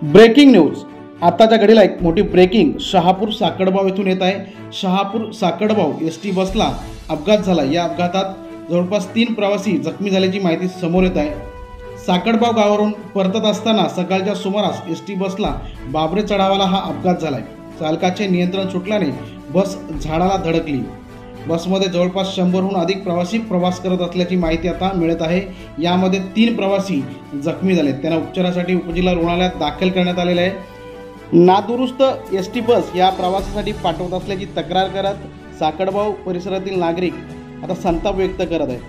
Breaking news. आताच्या घडीला एक मोठी ब्रेकिंग शहापूर साकडबाव येथून येत आहे। शहापूर साकडबाव एसटी बसला अपघात झाला। या अपघातात जवळपास 3 प्रवासी जखमी झाल्याची माहिती समोर येत आहे। साकडबाव गावावरून परतत असताना सकाळच्या सुमारास एसटी बसला बाबरे चढावाला हा अपघात झालाय। चालकाचे नियंत्रण सुटल्याने बस झाडाला धडकली। बसमध्ये जवळपास 100हून अधिक प्रवासी प्रवास करत असल्याची माहिती आता मिळत आहे। यामध्ये 3 प्रवासी जखमी झाले, त्यांना उपचारासाठी उपजिल्हा रुग्णालयात दाखल करण्यात आलेले आहे। नादुरुस्त एसटी बस या प्रवासासाठी पाठवत असल्याची तक्रार करत साकडबाव परिसरातील नागरिक आता संताप व्यक्त करत आहेत।